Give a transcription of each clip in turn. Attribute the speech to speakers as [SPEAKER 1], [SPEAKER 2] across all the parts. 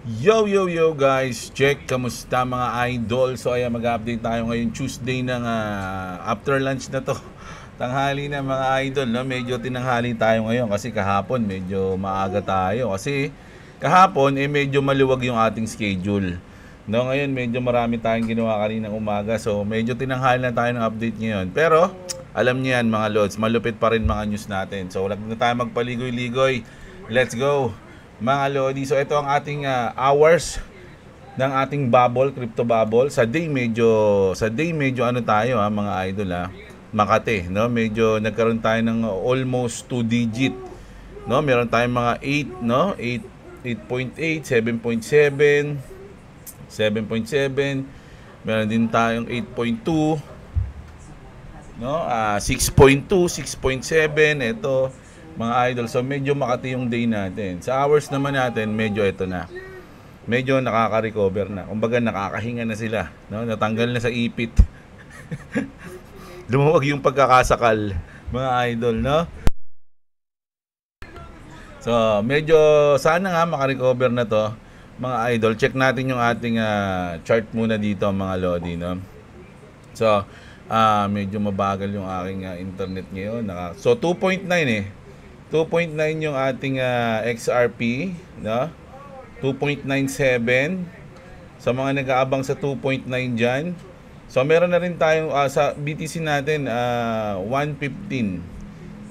[SPEAKER 1] Yo, yo, yo guys! Check, kamusta mga idol? So ayan, mag-update tayo ngayon Tuesday ng after lunch na to. Tanghali na mga idol, no? Medyo tinanghali tayo ngayon kasi kahapon medyo maaga tayo. Kasi kahapon medyo maluwag yung ating schedule. No, ngayon medyo marami tayong ginawa kaninang umaga. So medyo tinanghali na tayo ng update ngayon. Pero alam niyo yan mga lods, malupit pa rin mga news natin. So wala na tayo magpaligoy-ligoy. Let's go! Mga lodi, so ito ang ating hours ng ating bubble, crypto bubble. Sa day medyo ano tayo mga idol Makate, no? Medyo nagkaroon tayo ng almost 2 digit, no? Meron tayong mga 8, no? 8.8, 7.7, 7.7. Meron din tayong 8.2, no? 6.2, 6.7, ito mga idol. So medyo Makati yung day natin. Sa hours naman natin, medyo ito na. Medyo nakaka-recover na. Kumbaga nakakahinga na sila, no? Natanggal na sa ipit. Lumuwag yung pagkakasakal, mga idol, no? So, medyo sana nga makarecover na to, mga idol. Check natin yung ating chart muna dito, mga lodi, no? So, medyo mabagal yung aking internet ngayon. So, 2.9 2.9 yung ating XRP, no? 2.97 sa mga nag-aabang sa 2.9 diyan. So meron na rin tayong sa BTC natin 115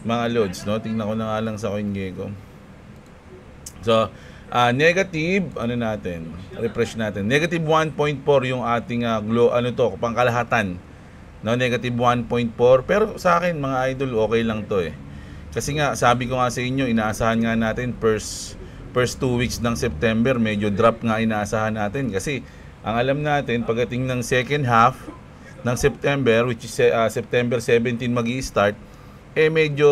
[SPEAKER 1] mga loads, no? Tingnan ko na nga lang sa CoinGecko. So negative ano natin? Refresh natin. Negative 1.4 yung ating pangkalahatan. No, negative 1.4, pero sa akin mga idol okay lang 'to Kasi nga, sabi ko nga sa inyo, inaasahan nga natin first 2 weeks ng September, medyo drop nga inaasahan natin. Kasi, ang alam natin, pagdating ng second half ng September, which is September 17 magi-start, medyo,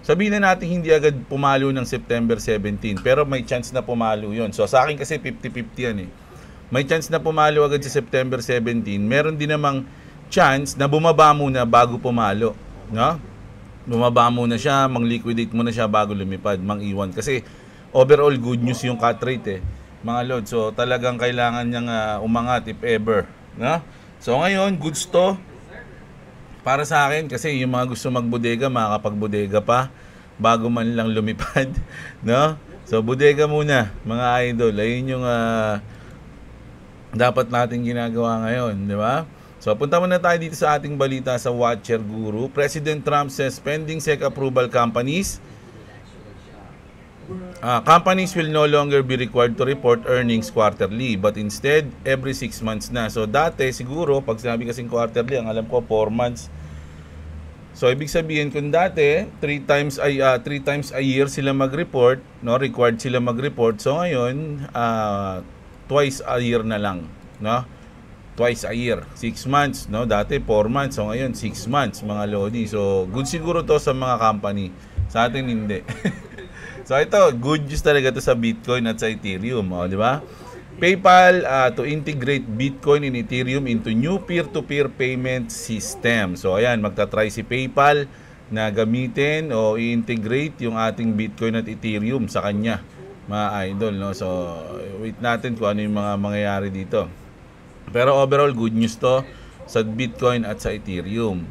[SPEAKER 1] sabihin na natin hindi agad pumalo ng September 17, pero may chance na pumalo yon. So, sa akin kasi 50-50 yan May chance na pumalo agad sa September 17, meron din namang chance na bumaba muna bago pumalo, no? Bumaba muna siya, mang-liquidate muna siya bago lumipad, mang-iwan. Kasi overall good news yung cut rate mga lord. So talagang kailangan niyang umangat if ever, no? So ngayon, goods to para sa akin kasi yung mga gusto magbodega, makakapagbodega pa bago man lang lumipad, no? So bodega muna, mga idol. Ayun yung dapat natin ginagawa ngayon, di ba? So, punta muna tayo dito sa ating balita sa Watcher Guru. President Trump says pending SEC approval companies will no longer be required to report earnings quarterly, but instead, every 6 months na. So, dati siguro, pag sinabi kasing quarterly, ang alam ko 4 months. So, ibig sabihin kung dati, 3 times a year sila mag-report, no? Required sila mag-report. So, ngayon, twice a year na lang, no? Twice a year, 6 months, no? Dati 4 months, so ngayon 6 months, mga lodi. So good siguro to sa mga company. Sa atin hindi. So ito, good news talaga to sa Bitcoin at sa Ethereum, di ba? PayPal to integrate Bitcoin and Ethereum into new peer-to-peer payment system. So ayan, magta-try si PayPal na gamitin o i-integrate yung ating Bitcoin at Ethereum sa kanya, mga idol, no? So wait natin kung ano yung mga mangyayari dito. Pero overall, good news to sa Bitcoin at sa Ethereum.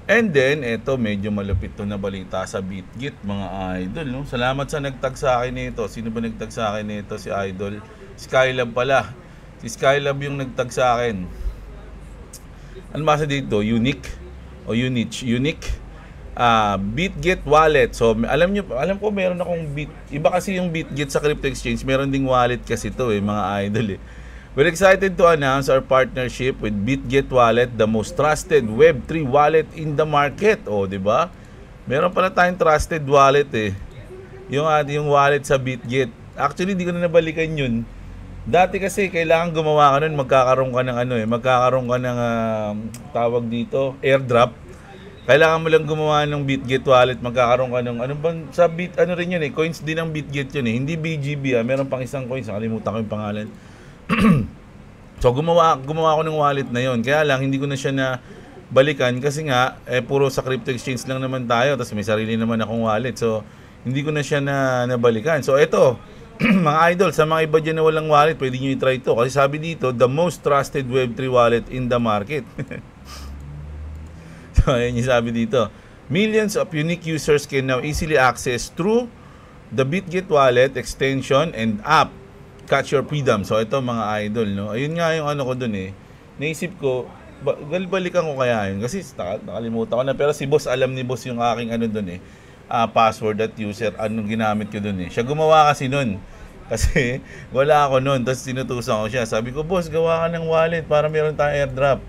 [SPEAKER 1] And then, eto, medyo malupit to na balita sa BitGet, mga idol, no? Salamat sa nagtag sa akin nito. Sino ba nagtag sa akin nito? Si Idol. Skylab pala. Si Skylab yung nagtag sa akin. Ano ba sa dito? Unique? O Unique? BitGet wallet. So, alam ko meron akong iba kasi yung BitGet sa crypto exchange. Meron ding wallet kasi to mga idol We're excited to announce our partnership with BitGet Wallet, the most trusted Web3 wallet in the market. Di ba? Meron pala tayong trusted wallet yung wallet sa BitGet. Actually, hindi ko na nabalikan yun. Dati kasi kailangan gumawa ka nun, magkakaroon ka ng tawag dito, airdrop. Kailangan mo lang gumawa ng BitGet wallet, magkakaroon ka ng rin yun coins din ng BitGet yun Hindi BGB meron pang isang coins, nakalimutan ko yung pangalan. So gumawa ako ng wallet na yon. Kaya lang hindi ko na siya na balikan kasi nga puro sa crypto exchange lang naman tayo, tapos may sarili naman akong wallet. So hindi ko na siya nabalikan. So ito, mga idol, sa mga iba dyan na walang wallet, pwede nyo i-try to. Kasi sabi dito, the most trusted Web3 wallet in the market. So, ayan yung sabi dito. Millions of unique users can now easily access through the BitGet wallet extension and app. Catch your freedom. So, ito mga idol, no? Ayun nga yung ano ko dun eh. Naisip ko, balikan ko kaya yun. Kasi nakalimutan ko na. Pero si boss, alam ni boss yung aking ano dun eh. Password at user. Anong ginamit ko dun eh. Siya gumawa kasi nun. Kasi wala ako nun. Tapos sinutusan ko siya. Sabi ko, boss, gawa ka ng wallet para meron tayong airdrop.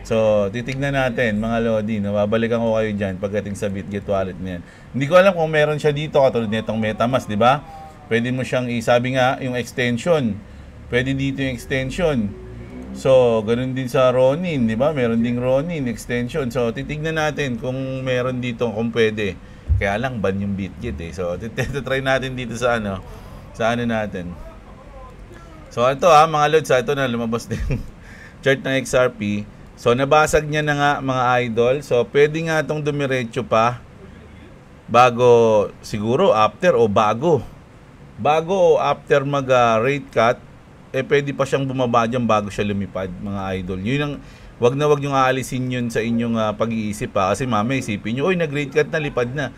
[SPEAKER 1] So, titignan natin mga Lodi, no? Babalikan ko kayo dyan pagdating sa BitGet wallet niyan. Hindi ko alam kung meron siya dito katulad nitong MetaMask, di ba? Pwede mo siyang isabi nga yung extension. Pwede dito yung extension. So, ganun din sa Ronin, di ba? Meron ding Ronin extension. So, titignan natin kung meron dito kung pwede. Kaya lang ban yung BitGet eh. So, try natin dito sa ano natin. So, ito mga Lods, ito na lumabas din chart ng XRP. So, nabasag niya na nga mga idol. So, pwede nga itong dumiretso pa bago, siguro, after o bago. Bago o after mag-rate cut, pwede pa siyang bumaba dyan bago siya lumipad, mga idol. Yun ang, wag yung aalisin yun sa inyong pag-iisip Kasi mamaya isipin nyo, nag-rate cut na, lipad na.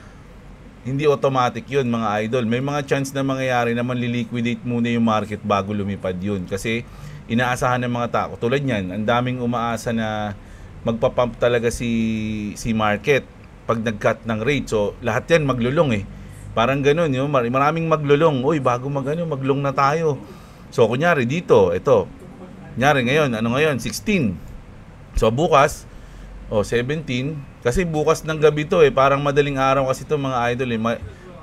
[SPEAKER 1] Hindi automatic yun, mga idol. May mga chance na mangyayari na manliliquidate muna yung market bago lumipad yun. Kasi, inaasahan ng mga tao. Tulad niyan, ang daming umaasa na magpapump talaga si market pag nag-cut ng rate. So, lahat yan maglulong eh. Parang ganun, yun. Maraming maglulong. Uy, bago maglong na tayo. So, kunyari dito, ito. Kunyari ngayon, ano ngayon? 16. So, bukas, 17. Kasi bukas ng gabi to eh. Parang madaling araw kasi to mga idol eh.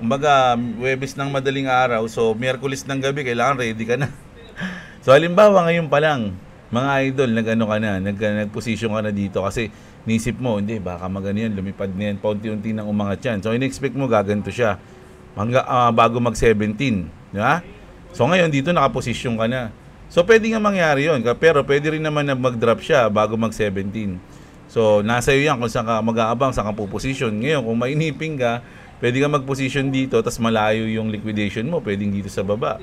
[SPEAKER 1] Kumbaga, Webes ng madaling araw. So, Miyerkules ng gabi, kailangan ready ka na. So, halimbawa ngayon pa lang, mga idol, nag-position ka na dito kasi nisip mo, hindi, baka magano yan, lumipad na yan, paunti-unti nang umangat yan. So, in-expect mo, gaganto siya bago mag-17. Di ba? So, ngayon, dito nakaposisyon ka na. So, pwede nga mangyari yun. Pero, pwede rin naman na mag-drop siya bago mag-17. So, nasa iyo yan kung saan ka mag-aabang, saan ka puposition. Ngayon, kung mainiping ka, pwede ka mag-position dito, tas malayo yung liquidation mo, pwedeng dito sa baba.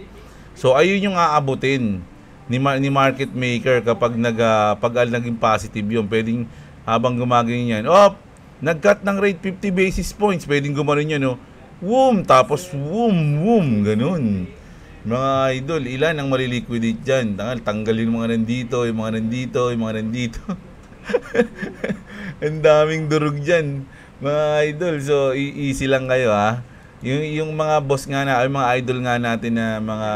[SPEAKER 1] So, ayun yung aabutin ni market maker kapag naging positive yun. Pwedeng habang gumagawin yan, nag-cut ng rate 50 basis points, pwedeng gumanon yan, no? Tapos ganun. Mga idol, ilan ang maliliquidate dyan? Tanggalin yung mga nandito, yung mga nandito. Ang daming durog dyan, mga idol. So, easy lang kayo, Yung mga boss nga na, mga idol nga natin na mga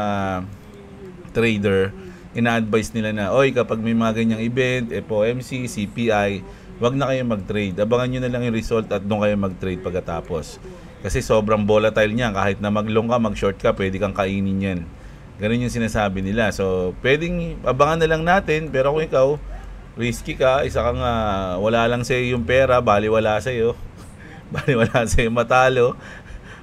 [SPEAKER 1] trader, ina-advise nila na, kapag may mga ganyang event, FOMC, CPI, wag na kayo mag-trade. Abangan nyo na lang yung result at doon kayo mag-trade pagkatapos. Kasi sobrang volatile niya. Kahit na mag-long ka, mag-short ka, pwede kang kainin yan. Ganun yung sinasabi nila. So, pwedeng abangan na lang natin, pero kung ikaw, risky ka, isa kang wala lang sa'yo yung pera, bali wala sa'yo. Bali wala sa'yo matalo.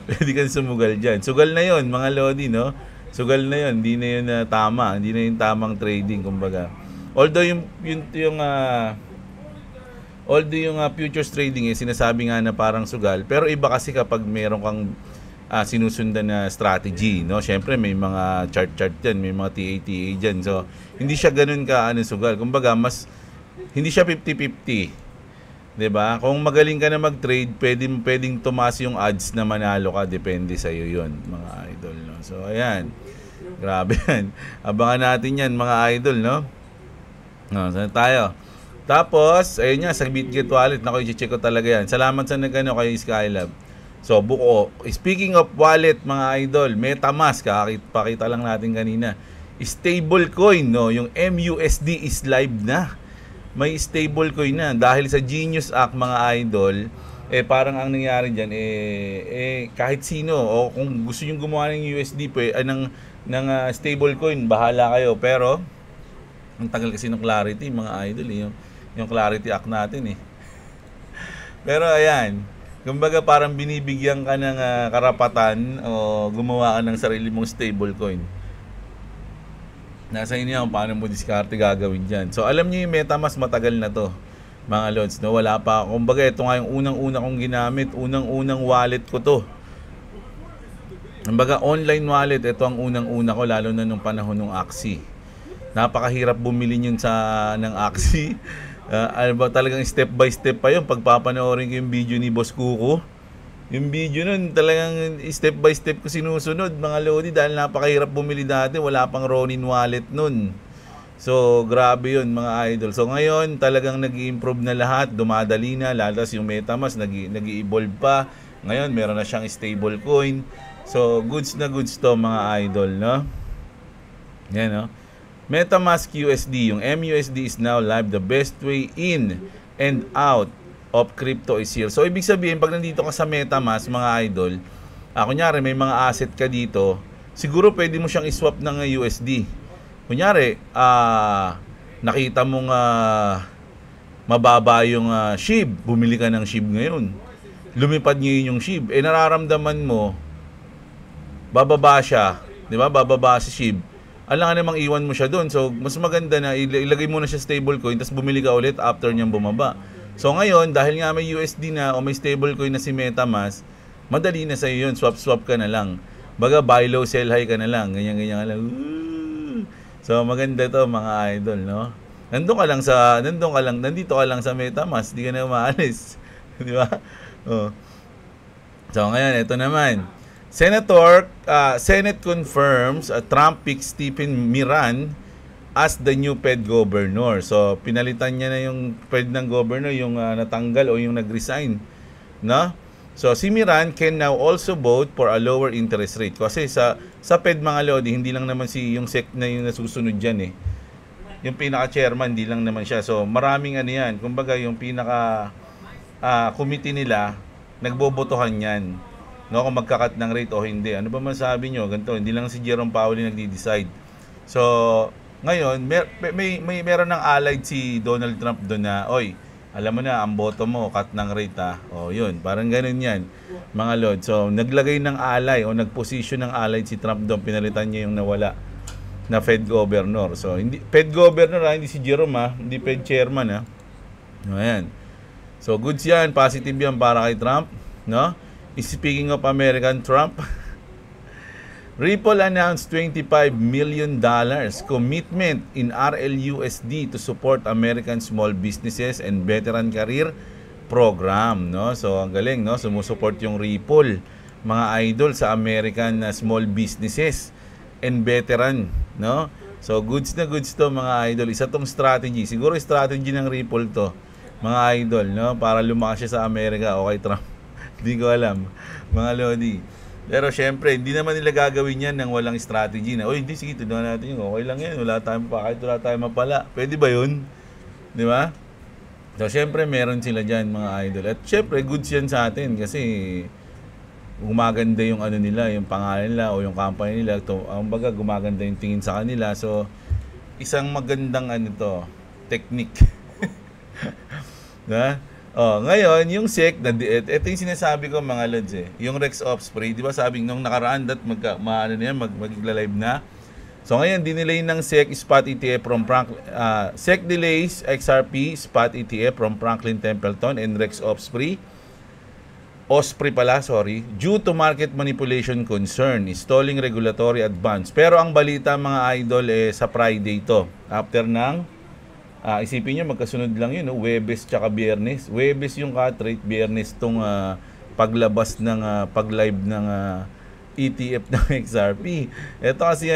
[SPEAKER 1] Pwede kang sumugal dyan. Sugal na yon mga Lodi, no? Sugal na yon, hindi na yun tama. Hindi na yung tamang trading, kumbaga. Although yung futures trading sinasabi nga na parang sugal, pero iba kasi kapag meron kang sinusundan na strategy, no? Syempre may mga chart yan, may mga TATA dyan. So, hindi siya ganun sugal. Kumbaga, hindi siya 50-50. 'Di ba? Kung magaling ka na mag-trade, pwedeng tumaas yung odds na manalo ka, depende sa iyo 'yon, mga idol, no. So ayan. Grabe yan. Abangan natin 'yan, mga idol, no. Saan tayo? Tapos, ayun nga, sa BitGet wallet, i-check ko talaga yan. Salamat sa kay Skylab. So, speaking of wallet, mga idol, MetaMask, pakita lang natin kanina. Stablecoin, no, yung MUSD is live na. May stablecoin na dahil sa Genius Act, mga idol. Parang ang nangyari diyan kahit sino o kung gusto niyo gumawa ng USD ng stablecoin, bahala kayo, pero ang tagal kasi ng Clarity, mga idol, yung Clarity Act natin Pero ayan, kumbaga parang binibigyan ka ng karapatan o gumawa ka ng sarili mong stablecoin. Nasa inyo kung paano mo diskarte gagawin dyan. So, alam niyo yung MetaMask, matagal na to, mga lods, no? Wala pa. Kumbaga, ito nga yung unang-una kong ginamit. Unang-unang wallet ko to. Kumbaga online wallet, ito ang unang-una ko lalo na nung panahon ng Axie. Napakahirap bumili yun ng Axie. Ano ba, talagang step by step pa yun. Pagpapanoorin ko yung video ni Boss Kuko, yung video nun talagang step by step ko sinusunod mga lodi, dahil napakahirap bumili dati, wala pang Ronin wallet nun. So grabe yun mga idol. So ngayon talagang nag-i-improve na lahat, dumadali na, lalas yung MetaMask nag-i-evolve pa. Ngayon meron na siyang stable coin. So goods na goods to mga idol, no? Yan, no? MetaMask USD, yung MUSD is now live. The best way in and out of crypto is here. So ibig sabihin, pag nandito ka sa MetaMask mga idol, kunyari may mga asset ka dito, siguro pwede mo siyang i-swap ng USD. Kunyari, nakita mong mababa yung SHIB, bumili ka ng SHIB ngayon, lumipad ngayon yung SHIB, nararamdaman mo bababa siya, di ba? Bababa si SHIB. Alam nga namang iwan mo siya doon. So, mas maganda na ilagay mo na siya stablecoin, tapos bumili ka ulit after niyang bumaba. So, ngayon, dahil nga may USD na o may stablecoin na si MetaMask, madali na sa iyo yun. Swap-swap ka na lang. Baga, buy low, sell high ka na lang. Ganyan-ganyan ka lang. So, maganda to mga idol, no? Nandito ka lang sa MetaMask. Di ka na umaalis. Di ba? Oh. So, ngayon, ito naman. Senate confirms Trump picks Stephen Miran as the new Fed governor. So, pinalitan niya na yung Fed ng governor, yung natanggal o yung nag-resign. No? So, si Miran can now also vote for a lower interest rate. Kasi sa Fed mga lodi, hindi lang naman yung SEC na yung nasusunod dyan eh. Yung pinaka-chairman, hindi lang naman siya. So, maraming ano yan. Kumbaga, yung pinaka-committee nila, nagbobotohan yan. No, kung magkakat ng rate o hindi. Ano ba masabi nyo? Ganito, hindi lang si Jerome Powell yung nagdi-decide. So, ngayon, meron ng allied si Donald Trump doon na, oy, alam mo na, ang boto mo, cut ng rate ha. O, yun, parang ganun yan, mga lord. So, naglagay ng ally o nagposition ng allied si Trump doon, pinalitan niya yung nawala na Fed governor. So, hindi Fed governor hindi si Jerome hindi Fed chairman Ayan. So, goods yan, positive yan para kay Trump, no? Speaking of American Trump, Ripple announced $25 million commitment in RLUSD to support American small businesses and veteran career program, no? So ang galing, no? Sumusuport yung Ripple, mga idol, sa American small businesses and veteran, no? So goods na goods to mga idol. Isa tong strategy, siguro strategy ng Ripple to, mga idol, no? Para lumakas siya sa Amerika o kay Trump. Hindi ko alam, mga lodi. Pero syempre, hindi naman nila gagawin yan ng walang strategy na, oy, hindi, sige, tunuan natin yung okay lang yan, wala tayong pakait, wala tayong mapala. Pwede ba yun? Di ba? So, syempre, meron sila dyan, mga idol. At syempre, goods yan sa atin kasi gumaganda yung ano nila, yung pangalan nila o yung company nila. Ang baga, gumaganda yung tingin sa kanila. So, isang magandang technique. Diba? Ngayon, yung SEC, ito yung sinasabi ko mga lods yung Rex Osprey, di ba sabi nung nakaraan that magla-live na. So ngayon, dinelay ng SEC spot ETF from SEC delays XRP spot ETF from Franklin Templeton and Rex Osprey due to market manipulation concern, stalling regulatory advance. Pero ang balita mga idol sa Friday to, after ng isipin nyo, magkasunod lang yun, no? Webes tsaka Biyernes. Webes yung cut rate, Biyernes tong paglabas ng pag-live ng ETF ng XRP. Ito kasi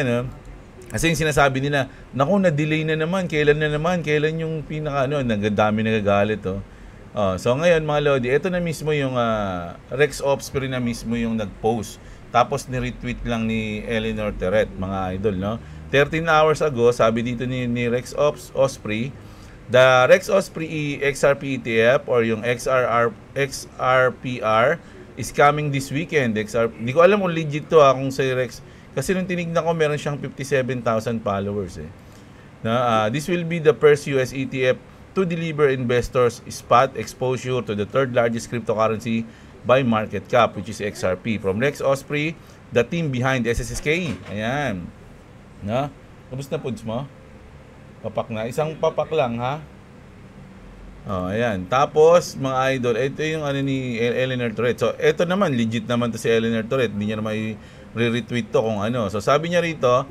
[SPEAKER 1] kasi yung sinasabi nila, naku, na-delay na naman, kailan yung dami nagagalit so ngayon mga lodi, ito na mismo yung Rex Osprey na mismo yung nag-post. Tapos ni-retweet lang ni Eleanor Terret, mga idol, no? 13 hours ago, sabi dito ni Rex Osprey, the Rex Osprey XRP ETF or yung XRPR is coming this weekend. Hindi ko alam kung legit to kung sa Rex. Kasi nung tinignan ko, meron siyang 57,000 followers This will be the first US ETF to deliver investors spot exposure to the third largest cryptocurrency by market cap, which is XRP. From Rex Osprey, the team behind SSSK. Ayan. Na? Tapos na foods mo? Papak na. Isang papak lang, ha? Ayan. Tapos, mga idol, ito yung ni Eleanor Terret. So, ito naman, legit naman to si Eleanor Terret. Hindi niya naman re-retweet to kung ano. So sabi niya rito,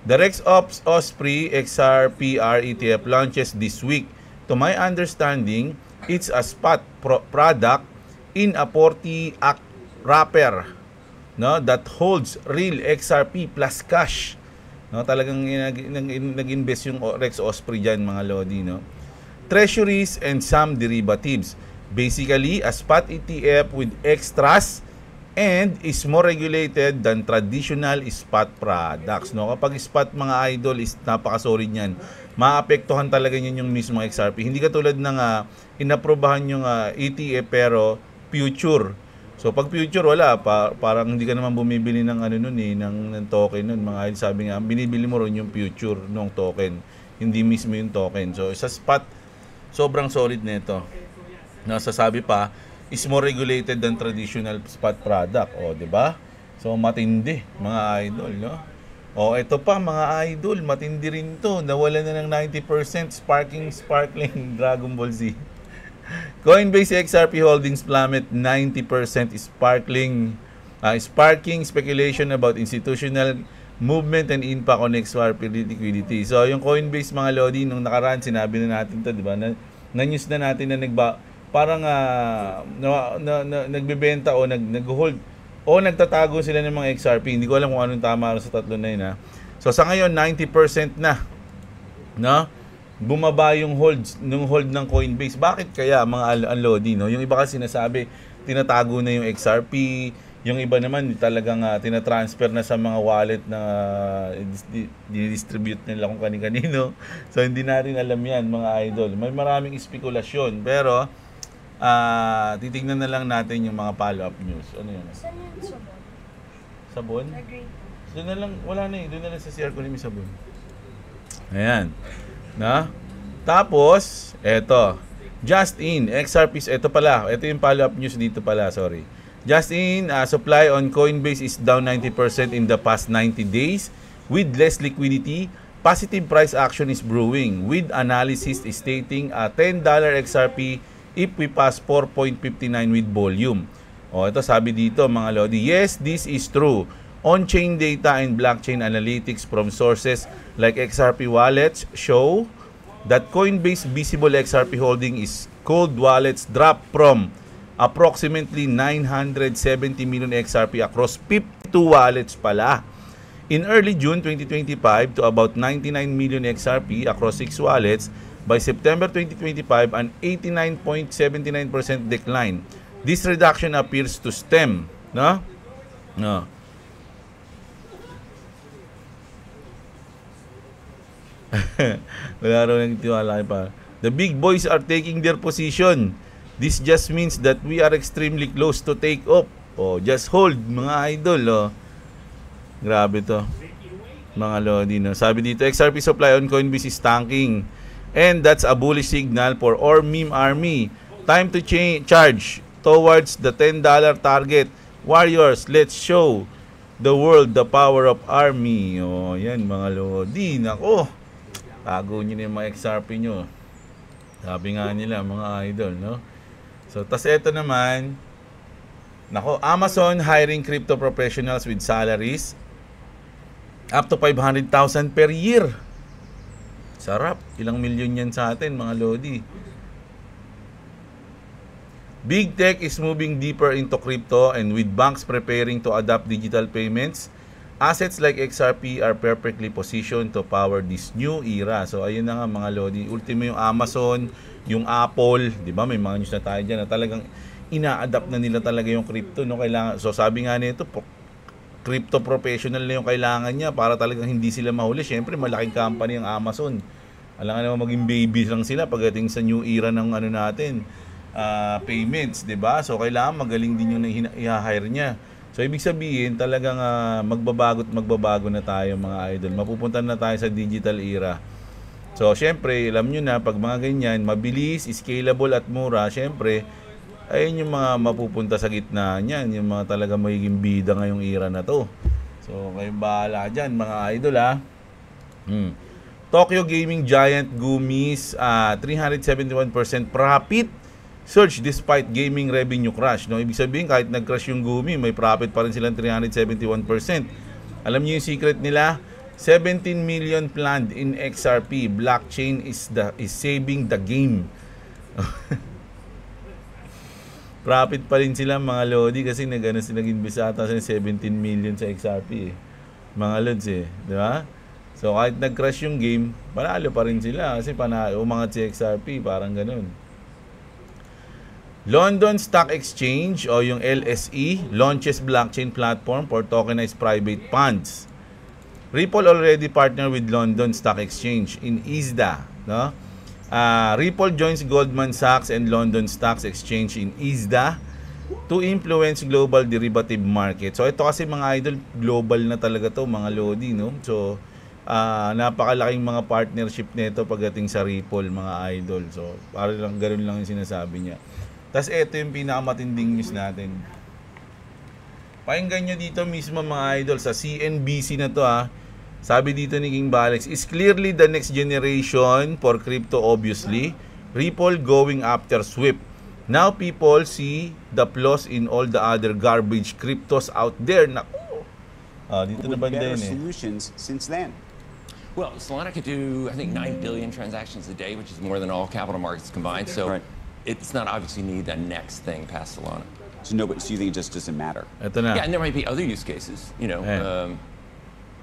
[SPEAKER 1] the Rex Ops Osprey XRPR ETF launches this week. To my understanding, it's a spot product in a 40-act wrapper, no, that holds real XRP plus cash. No, talagang nag-invest yung Rex Osprey diyan, mga lodi, no. Treasuries and some derivatives. Basically, a spot ETF with extras and is more regulated than traditional spot products. No? Kapag spot, mga idol, is napakasolid niyan. Maapektuhan talaga niyan yung mismo XRP. Hindi katulad ng inaprobahan yung ETF pero future. So pag future, wala, parang hindi ka naman bumibili ng ng token nun. Mga idol, sabi nga, binibili mo rin yung future ng token, hindi mismo yung token. So sa spot, sobrang solid nito. Nasasabi pa, is more regulated than traditional spot product. O, di ba? So, matindi, mga idol, no? O, ito pa, mga idol, matindi rin to. Nawala na ng 90% sparkling Dragon Ball Z. Coinbase XRP holdings plummet 90% sparking speculation about institutional movement and impact on XRP liquidity. So, yung Coinbase, mga lodi, nung nakaraan, sinabi na natin to, di ba? Na-news na natin na parang nagbebenta o nag-hold o nagtatago sila ng mga XRP. Hindi ko alam kung anong tama sa tatlo na yun. So sa ngayon 90% na, no? Bumaba yung hold ng Coinbase. Bakit kaya, mga unlodi, no? Yung iba kasi sinasabi tinatago na yung XRP, yung iba naman talagang tinatransfer na sa mga wallet na distribute nila kung kani-kanino. So hindi natin alam yan, mga idol. May maraming spekulasyon, pero titignan na lang natin yung mga follow-up news. Ano yun?
[SPEAKER 2] Saan yung sabon?
[SPEAKER 1] Sabon? Doon na lang, wala na eh. Doon na lang sa CR ko yung sabon. Ayan. Na? Tapos, eto. Just in, XRP, eto pala. Eto yung follow-up news dito pala, sorry. Just in, supply on Coinbase is down 90% in the past 90 days. With less liquidity, positive price action is brewing. With analysis stating a $10 XRP if we pass 4.59 with volume. O, ito sabi dito, mga lodi. Yes, this is true. On-chain data and blockchain analytics from sources like XRP wallets show that Coinbase visible XRP holding is cold wallets dropped from approximately 970 million XRP across 52 wallets pala in early June 2025 to about 99 million XRP across 6 wallets. By September 2025, an 89.79% decline. This reduction appears to stem, no? No. Wala raw nang tiwala pa. The big boys are taking their position. This just means that we are extremely close to take off. Oh, just hold, mga idol, oh. Grabe to, mga lodi, no? Sabi dito, XRP supply on Coinbase is tanking. And that's a bullish signal for our meme army. Time to charge towards the $10 target. Warriors, let's show the world the power of army. O, yan, mga lodi. Nako, tago nyo na yung mga XRP nyo. Sabi nga nila, mga idol, no? So, tas eto naman, nako, Amazon hiring crypto professionals with salaries up to 500,000 per year. Sarap. Ilang milyon yan sa atin, mga lodi. Big Tech is moving deeper into crypto, and with banks preparing to adopt digital payments, assets like XRP are perfectly positioned to power this new era. So, ayun na nga, mga lodi. Ultimo yung Amazon, yung Apple, di ba? May mga news na tayo dyan na talagang ina-adapt na nila talaga yung crypto, no? Kailangan, so, sabi nga nito, crypto professional na yung kailangan niya para talagang hindi sila mahuli. Siyempre, malaking company ang Amazon. Alam nga naman, maging babies lang sila pagdating sa new era ng payments, 'di ba? So kailangan magaling din yung i-hire niya. So ibig sabihin, talagang magbabago na tayo, mga idol. Mapupunta na tayo sa digital era. So siyempre, alam niyo na, pag mga ganyan, mabilis, scalable at mura, siyempre, ayun yung mga mapupunta sa gitna niyan, yung mga talaga magiging bida ngayong era na to. So kayong bahala dyan, mga idol, ha. Tokyo gaming giant Gumi's 371% profit surge despite gaming revenue crash. No? Ibig sabihin, kahit nag-crash yung Gumi, may profit pa rin silang 371%. Alam niyo yung secret nila? 17 million planned in XRP. Blockchain is saving the game. Profit pa rin sila mga Lodi kasi nag-invest ata sa 17 million sa XRP. Mga Lods di ba? So kahit nag-crash yung game, panalo pa rin sila kasi umangat si XRP, parang ganun. London Stock Exchange o yung LSE launches blockchain platform for tokenized private funds. Ripple already partner with London Stock Exchange in ISDA, no? Ripple joins Goldman Sachs and London Stock Exchange in ISDA to influence global derivative market. So ito kasi mga idol, global na talaga to mga Lodi, no? So napakalaking mga partnership nito pagdating sa Ripple mga idol. So parang lang ganoon lang yung sinasabi niya. Tapos ito yung pinakamatinding news natin. Pakinggan nyo dito mismo mga idol sa CNBC na to Sabi dito ni King Balex, is clearly the next generation for crypto obviously. Ripple going after SWIFT. Now people see the flaws in all the other garbage cryptos out there. Naku. Dito na banda yun
[SPEAKER 2] solutions since then.
[SPEAKER 3] Well, Solana could do, I think, 9 billion transactions a day, which is more than all capital markets combined. So it's not obviously need the next thing past Solana.
[SPEAKER 2] So you think it just doesn't matter?
[SPEAKER 1] Ito na.
[SPEAKER 3] Yeah, and there might be other use cases,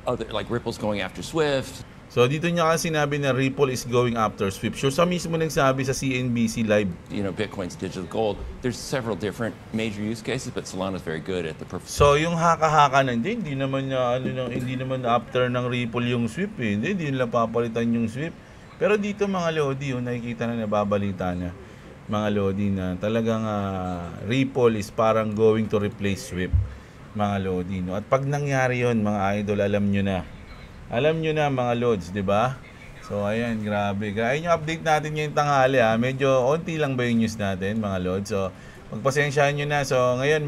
[SPEAKER 3] other like Ripple's going after Swift.
[SPEAKER 1] So dito niya kasi sinabi na Ripple is going after Swift. So sa mismo nagsabi sa CNBC Live.
[SPEAKER 3] Bitcoin's digital gold. There's several different major use cases, but Solana's very good at the
[SPEAKER 1] So yung haka-haka na hindi naman niya hindi naman after ng Ripple yung Swift Hindi nila papalitan yung Swift. Pero dito mga Lodi, nakikita na nababalita na mga Lodi na talagang Ripple is parang going to replace Swift mga Lodi, no? At pag nangyari yon mga idol, alam nyo na mga Lods, di ba? So ayan, grabe. Ayun yung update natin ngayong tanghali Medyo onti lang ba yung news natin mga Lods. So pagpasensyahan nyo na. So ngayon,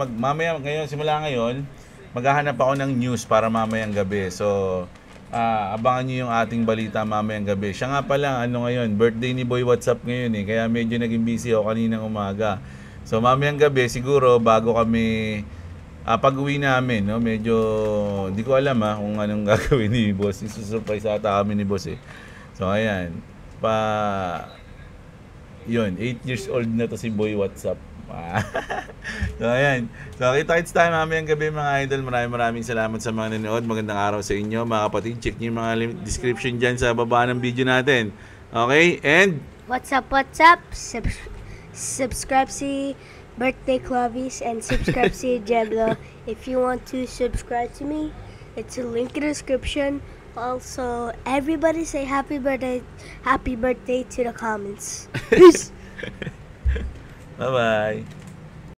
[SPEAKER 1] simula ngayon, maghahanap ako ng news para mamayang gabi. So abangan nyo yung ating balita mamayang gabi. Siya nga pala, ngayon, birthday ni Boy WhatsApp ngayon Kaya medyo naging busy ako kaninang umaga. So mamayang gabi, siguro bago kami pag-uwi namin, no, medyo hindi ko alam kung anong gagawin ni Boss. Isusurprise ata kami ni Boss So ayan, yun, 8 years old na to si Boy WhatsApp. So ayan. So kita-kits tayo mamayang gabi mga idol. Maraming salamat sa mga nanonood. Magandang araw sa inyo mga kapatid. Check niyo yung mga description dyan sa baba ng video natin. Okay? And
[SPEAKER 4] What's up? Subscribe si Birthday Clovis and subscribe to Jeblo. If you want to subscribe to me, it's a link in the description. Also, everybody say happy birthday to the comments. Peace.
[SPEAKER 1] bye-bye.